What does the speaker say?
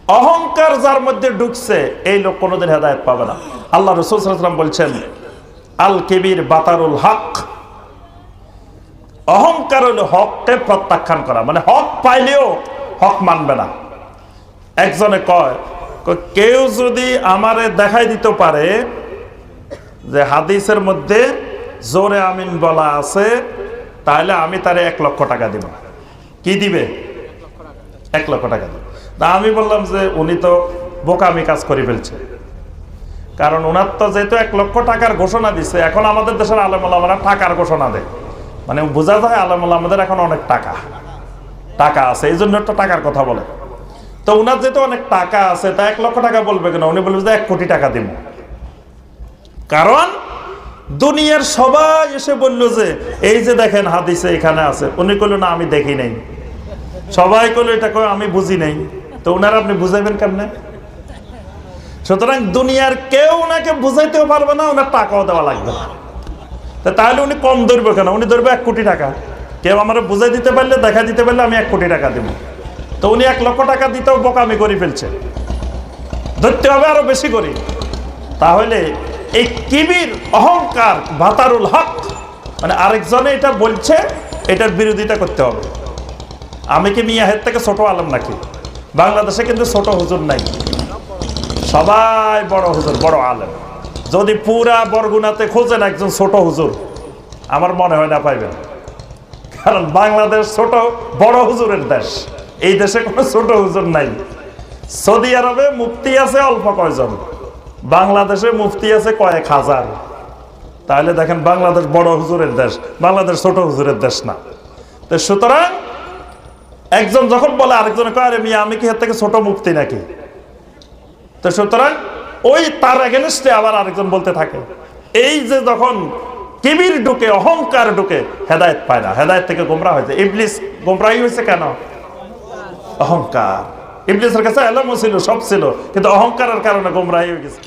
অহংকার যার মধ্যে ঢুকছে এই লোক কোনোদিন হেদায়েত পাবে না। আল্লাহ রাসূল সাল্লাল্লাহু আলাইহি ওয়াসাল্লাম বলছেন, আল কিবির বাতারুল হক, অহংকার হলো হককে প্রত্যাখ্যান করা, মানে হক পাইলেও হক মানবে না। একজনে কয়, কেউ যদি আমারে দেখাই দিতে পারে যে হাদিসের মধ্যে জোরে আমিন বলা আছে, তাহলে আমি তারে 1 লক্ষ টাকা দিব। কি দিবে? 1 লক্ষ টাকা দিবে। তা আমি বললাম যে উনি তো বোকামি কাজ করে ফেলছে, কারণ ওনার তো যেহেতু 1 লক্ষ টাকার ঘোষণা দিচ্ছে, এখন আমাদের দেশের আলেম ওলামারা টাকার ঘোষণা দেয়, মানে বোঝা যায় আলেম ওলামাদের এখন অনেক টাকা আছে, এই জন্য একটা টাকার কথা বলে। তো ওনার যেহেতু অনেক টাকা আছে, তা 1 লক্ষ টাকা বলবে কেন? উনি বলবে যে 1 কোটি টাকা দিব। কারণ দুনিয়ার সবাই এসে বলল যে এই যে দেখেন হাদিসে এখানে আছে, উনি কইল না আমি দেখি নাই। সবাই কইল এটা কই আমি বুঝি নাই। তো ওনারা আপনি বুঝাইবেন কেমনে? সুতরাং দুনিয়ার কেউ ওনাকে বুঝাইতেও পারবে না, ওনার টাকাও দেওয়া লাগবে না। তাহলে উনি কম ধরবে কেন? উনি ধরবে 1 কোটি টাকা। কেউ আমার বুঝাই দিতে পারলে, দেখা দিতে পারলে আমি 1 কোটি টাকা দেব। তো উনি 1 লক্ষ টাকা দিতেও বোকামি করে ফেলছে, ধরতে হবে আরো বেশি করে। তাহলে এই কিবির, অহংকার, বাতারুল হক, মানে আরেকজনে এটা বলছে, এটার বিরোধিতা করতে হবে। আমি কি মিয়াহের থেকে ছোট আলেম নাকি? বাংলাদেশে কিন্তু ছোট হুজুর নাই, সবাই বড় হুজুর, বড় আলেম। যদি পুরা বরগুনাতে খোঁজেন একজন ছোট হুজুর, আমার মনে হয় না পাইবেন। কারণ বাংলাদেশ ছোট বড় হুজুরের দেশ, এই দেশে কোনো ছোট হুজুর নাই। সৌদি আরবে মুফতি আছে অল্প কয়জন, বাংলাদেশে মুফতি আছে কয়েক হাজার। তাহলে দেখেন বাংলাদেশ বড় হুজুরের দেশ, বাংলাদেশ ছোট হুজুরের দেশ না। তো সুতরাং একজন যখন বলে আরেকজন কয়, আরে মিয়া আমি কি এর থেকে ছোট মুফতি নাকি? তো সুতরাং ওই তার এগেনস্টে আবার আরেকজন বলতে থাকে। এই যে যখন কিবির ঢুকে, অহংকার ঢুকে, হেদায়েত পায় না, হেদায়েত থেকে গোমরা হয়েছে। ইবলিস গোমরাহি হয়েছে কেন? অহংকার। ইবলিসের কাছে এলমও ছিল, সব ছিল, কিন্তু অহংকারের কারণে গোমরাহি হয়ে গেছে।